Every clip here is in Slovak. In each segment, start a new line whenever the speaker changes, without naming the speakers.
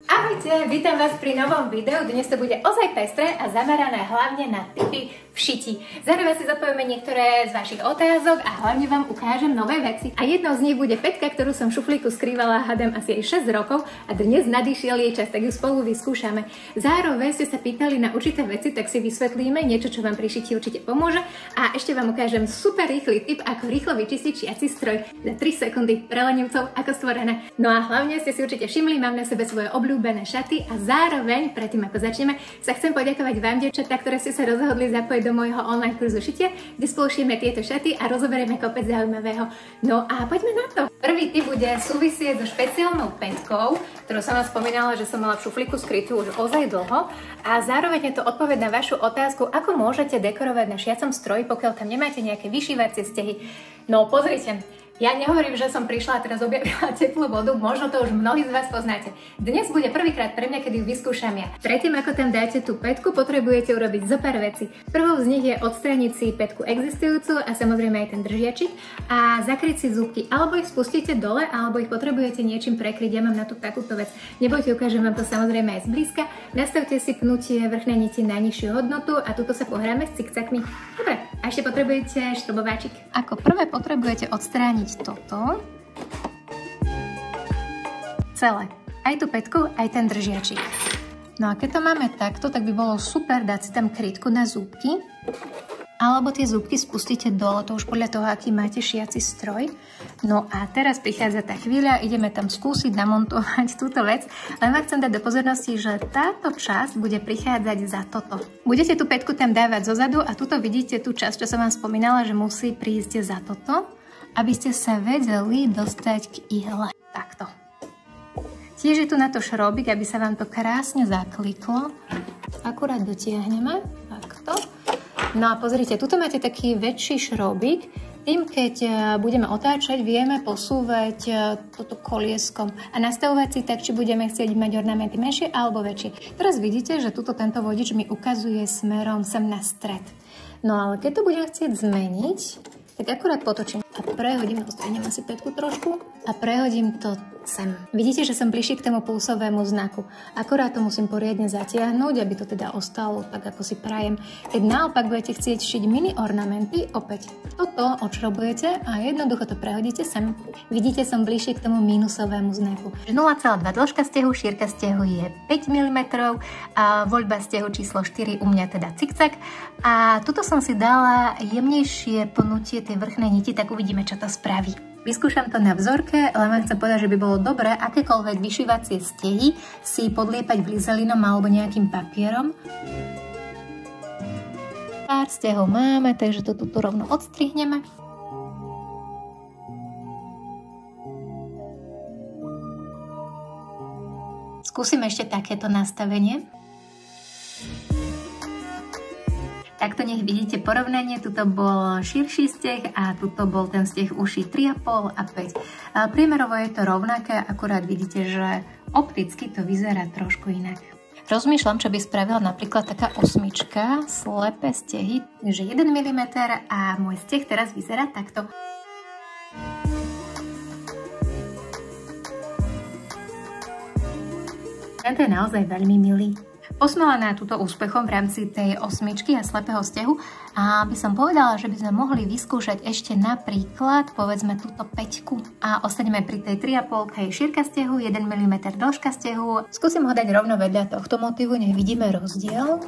Ahojte, vítam vás pri novom videu. Dnes to bude ozaj pestré a zamerané hlavne na tipy v šití. Zároveň si zodpovieme niektoré z vašich otázok a hlavne vám ukážem nové veci. A jednou z nich bude petka, ktorú som v šuflíku skrývala hádam asi aj 6 rokov a dnes nadišiel jej čas, tak ju spolu vyskúšame. Zároveň ste sa pýtali na určité veci, tak si vysvetlíme niečo, čo vám pri šití určite pomôže a ešte vám ukážem super rýchly tip, ako rýchlo vyčistiť šiaci stroj za 3 sekundy pre lenivcov ako stvorené. No a hlavne ste si určite všimli, mám na sebe svoje obľúbené šaty a zároveň, predtým ako začneme, sa chcem poďakovať vám, dievčatá, ktoré ste sa rozhodli zapojiť do môjho online kurzu šitia, kde spolu šijeme tieto šaty a rozoberieme kopec zaujímavého. No a poďme na to. Prvý tip bude súvisieť so špeciálnou pätkou, ktorú som vám spomínala, že som mala v šuflíku skrytú už ozaj dlho a zároveň je to odpoveď na vašu otázku, ako môžete dekorovať na šiacom stroji, pokiaľ tam nemáte nejaké vyšívacie stehy. No pozrite. Ja nehovorím, že som prišla a teraz objavila teplú vodu, možno to už mnohí z vás poznáte. Dnes bude prvýkrát pre mňa, kedy ju vyskúšam ja. Predtým, ako tam dáte tú pätku, potrebujete urobiť zo pár vecí. Prvou z nich je odstrániť si pätku existujúcu a samozrejme aj ten držiačik a zakryť si zúbky. Alebo ich spustíte dole, alebo ich potrebujete niečím prekryť. Ja mám na to takúto vec. Nebojte, ukážem vám to samozrejme aj zblízka. Nastavte si pnutie vrchnej niti na nižšiu hodnotu a tuto sa pohráme s cikcakmi. Dobre, a ešte potrebujete štrobováčik. Ako prvé potrebujete odstrániť toto celé, aj tú pätku, aj ten držiačik. No a keď to máme takto, tak by bolo super dať si tam krytku na zúbky, alebo tie zúbky spustíte dole, to už podľa toho, aký máte šiaci stroj. No a teraz prichádza tá chvíľa, ideme tam skúsiť namontovať túto vec, len vám chcem dať do pozornosti, že táto časť bude prichádzať za toto. Budete tú pätku tam dávať zozadu a tuto vidíte tú časť, čo som vám spomínala, že musí prísť za toto, aby ste sa vedeli dostať k ihle. Takto. Tiež je tu na to šrobík, aby sa vám to krásne zakliklo. Akurát dotiahneme. Takto. No a pozrite, tuto máte taký väčší šrobík. Tým, keď budeme otáčať, vieme posúvať toto kolieskom a nastavovať si tak, či budeme chcieť mať ornamenty menšie alebo väčšie. Teraz vidíte, že tuto tento vodič mi ukazuje smerom sem na stred. No ale keď to budem chcieť zmeniť, tak akurát potočím a prehodím, dostanem asi pätku trošku a prehodím to sem. Vidíte, že som bližšie k tomu pulsovému znaku. Akurát to musím poriadne zatiahnuť, aby to teda ostalo tak, ako si prajem. Keď naopak budete chcieť šiť mini ornamenty, opäť toto odšrobujete a jednoducho to prehodíte sem. Vidíte, som bližšie k tomu mínusovému znaku. 0,2 dĺžka stehu, šírka stehu je 5 mm, a voľba stehu číslo 4 u mňa teda cikcak. A tuto som si dala jemnejšie pnutie tej vrchnej niti, tak uvidíme, čo to spraví. Vyskúšam to na vzorke, len vám chcem povedať, že by bolo dobré akékoľvek vyšívacie stehy si podliepať glizelinom alebo nejakým papierom. Pár stehov máme, takže to tu rovno odstrihneme. Skúsim ešte takéto nastavenie. Takto nech vidíte porovnanie, tuto bol širší steh a tuto bol ten steh uší 3,5 a 5. Priemerovo je to rovnaké, akurát vidíte, že opticky to vyzerá trošku inak. Rozmýšľam, čo by spravila napríklad taká osmička, slepé stehy, že 1 mm a môj steh teraz vyzerá takto. Tento je naozaj veľmi milý. Posmelaná túto úspechom v rámci tej osmičky a slepého stehu a by som povedala, že by sme mohli vyskúšať ešte napríklad povedzme túto päťku a ostaneme pri tej 3,5 je šírka stehu, 1 mm dĺžka stehu. Skúsim ho dať rovno vedľa tohto motívu, nech vidíme rozdiel.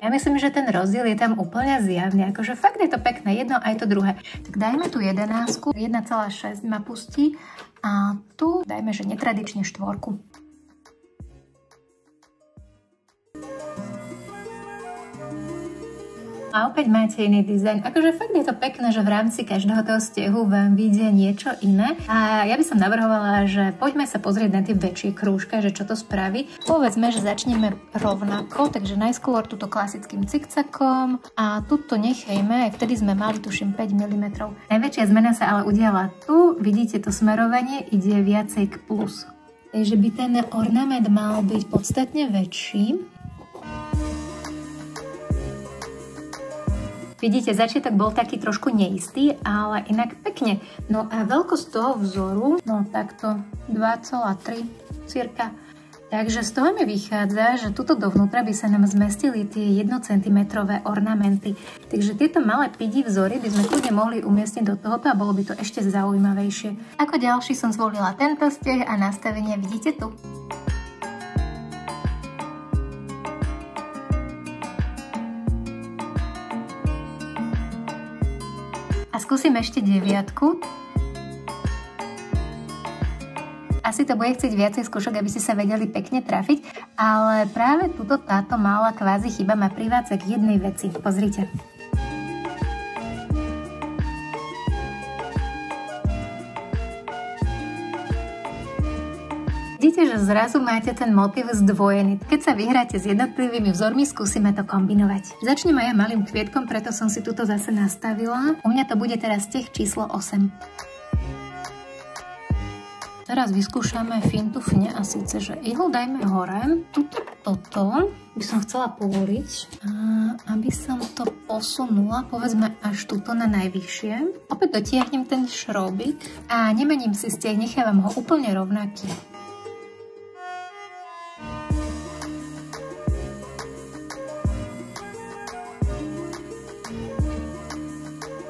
Ja myslím, že ten rozdiel je tam úplne zjavný, akože fakt je to pekné, jedno aj to druhé. Tak dajme tu 11, 1,6 ma pustí a tu dajme, že netradične 4. A opäť máte iný dizajn. Akože fakt je to pekné, že v rámci každého toho stehu vám vyjde niečo iné. A ja by som navrhovala, že poďme sa pozrieť na tie väčšie krúžka, že čo to spraví. Povedzme, že začneme rovnako, takže najskôr túto klasickým cikcakom a tuto nechejme, vtedy sme mali tuším 5 mm. Najväčšia zmena sa ale udiala tu, vidíte to smerovanie, ide viacej k plus. Takže by ten ornament mal byť podstatne väčší. Vidíte, začiatok bol taký trošku neistý, ale inak pekne. No a veľkosť toho vzoru, no takto 2,3 cirka. Takže z toho mi vychádza, že tuto dovnútra by sa nám zmestili tie 1 cm ornamenty. Takže tieto malé pidi vzory by sme kľudne mohli umiestniť do tohoto a bolo by to ešte zaujímavejšie. Ako ďalší som zvolila tento steh a nastavenie vidíte tu. A skúsim ešte 9. Asi to bude chcieť viacej skúšok, aby ste sa vedeli pekne trafiť, ale práve táto malá kvázi chyba ma privádza k jednej veci. Pozrite. Vidíte, že zrazu máte ten motív zdvojený. Keď sa vyhráte s jednotlivými vzormi, skúsime to kombinovať. Začnem aj ja malým kvietkom, preto som si tuto zase nastavila. U mňa to bude teraz steh číslo 8. Teraz vyskúšame fintu fne a síce, že ihlu dajme hore. Toto by som chcela povoliť, aby som to posunula, povedzme až tuto na najvyššie. Opäť dotiahnem ten šrobík a nemením si steh, nechávam ho úplne rovnaký.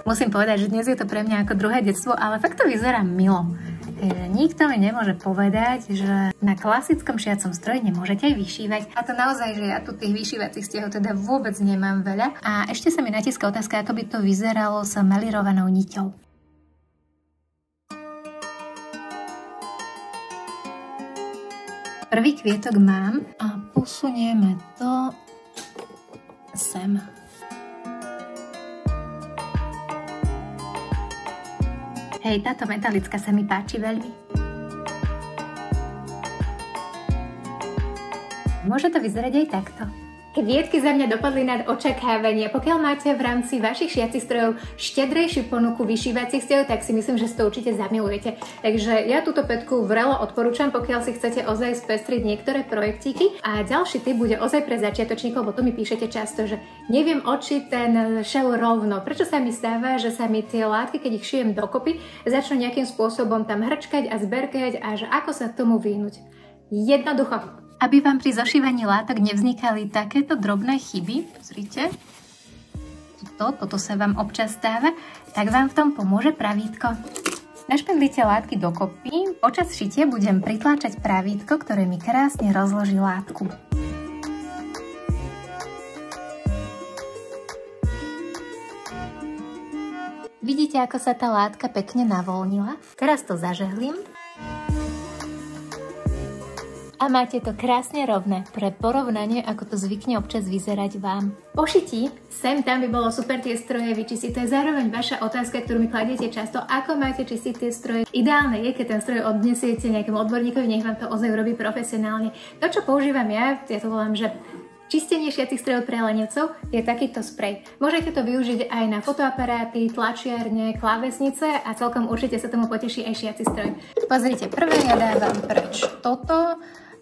Musím povedať, že dnes je to pre mňa ako druhé detstvo, ale fakt to vyzerá milo. Nikto mi nemôže povedať, že na klasickom šiacom stroji nemôžete aj vyšívať. A to naozaj, že ja tu tých vyšívacích stehov teda vôbec nemám veľa. A ešte sa mi natíska otázka, ako by to vyzeralo s melírovanou niťou. Prvý kvietok mám a posunieme to sem. Hej, táto metalická sa mi páči veľmi. Môže to vyzerať aj takto. Kvietky za mňa dopadli nad očakávania. Pokiaľ máte v rámci vašich šiacich strojov štedrejšiu ponuku vyšívacích strojov, tak si myslím, že si to určite zamilujete. Takže ja túto pätku vrelo odporúčam, pokiaľ si chcete ozaj spestriť niektoré projektíky. A ďalší tip bude ozaj pre začiatočníkov, lebo to mi píšete často, že neviem očiť ten šev rovno. Prečo sa mi stáva, že sa mi tie látky, keď ich šijem dokopy, začnú nejakým spôsobom tam hrčkať a zberkať a že ako sa tomu vyhnúť? Jednoducho. Aby vám pri zošívaní látok nevznikali takéto drobné chyby, pozrite, toto sa vám občas stáva, tak vám v tom pomôže pravítko. Našpendlite látky dokopy, počas šitia budem pritláčať pravítko, ktoré mi krásne rozloží látku. Vidíte, ako sa tá látka pekne navolnila? Teraz to zažehlím. A máte to krásne rovné pre porovnanie, ako to zvykne občas vyzerať vám. Po šití, sem tam by bolo super tie stroje vyčistiť. To je zároveň vaša otázka, ktorú mi kladiete často. Ako máte čistiť tie stroje? Ideálne je, keď ten stroj odnesiete nejakému odborníkovi, nech vám to ozaj urobí profesionálne. To, čo používam ja to volám, že čistenie šiacich strojov pre lenivcov je takýto sprej. Môžete to využiť aj na fotoaparáty, tlačiarne, klávesnice a celkom určite sa tomu poteší aj šiaci stroj. Pozrite, prvé ja dávam preč toto.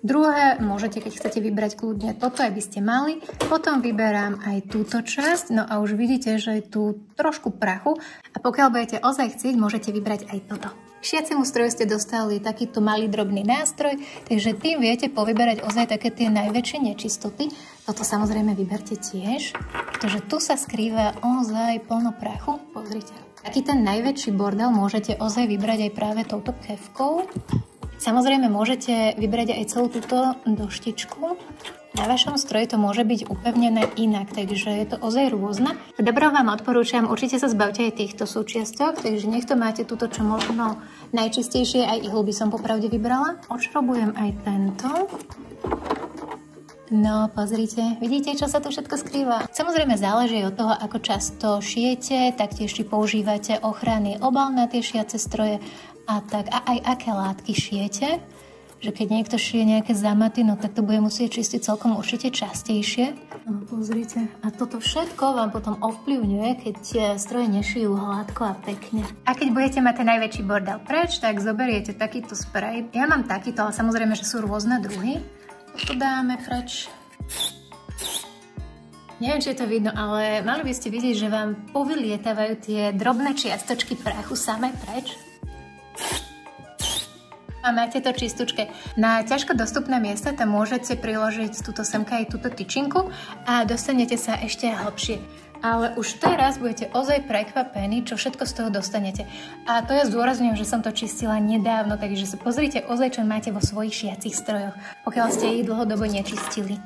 Druhé, môžete, keď chcete vybrať kľudne toto, aby ste mali. Potom vyberám aj túto časť, no a už vidíte, že je tu trošku prachu. A pokiaľ budete ozaj chcieť, môžete vybrať aj toto. K šiacemu stroju ste dostali takýto malý drobný nástroj, takže tým viete povyberať ozaj také tie najväčšie nečistoty. Toto samozrejme vyberte tiež, pretože tu sa skrýva ozaj plno prachu. Pozrite. Taký ten najväčší bordel môžete ozaj vybrať aj práve touto kefkou. Samozrejme môžete vybrať aj celú túto doštičku. Na vašom stroji to môže byť upevnené inak, takže je to ozaj rôzne. Dobrom vám odporúčam, určite sa zbavte aj týchto súčiastok, takže nech to máte túto čo možno najčistejšie, aj ihlu by som popravde vybrala. Odšrobujem aj tento. No, pozrite, vidíte, čo sa tu všetko skrýva? Samozrejme záleží od toho, ako často šijete, taktiež či používate ochranný obal na tie šiace stroje a tak, a aj aké látky šijete. Že keď niekto šije nejaké zamaty, no tak to bude musieť čistiť celkom určite častejšie. No, pozrite, a toto všetko vám potom ovplyvňuje, keď stroje nešijú hladko a pekne. A keď budete mať ten najväčší bordel preč, tak zoberiete takýto sprej. Ja mám takýto, ale samozrejme, že sú rôzne druhy. Toto dáme preč. Neviem, či je to vidno, ale mali by ste vidieť, že vám povylietávajú tie drobné čiastočky prachu samé preč. A máte to čistúčke. Na ťažko dostupné miesta tam môžete priložiť túto semka aj túto tyčinku a dostanete sa ešte hlbšie. Ale už teraz budete ozaj prekvapení, čo všetko z toho dostanete. A to ja zdôrazňujem, že som to čistila nedávno, takže sa pozrite ozaj, čo máte vo svojich šiacich strojoch, pokiaľ ste ich dlhodobo nečistili.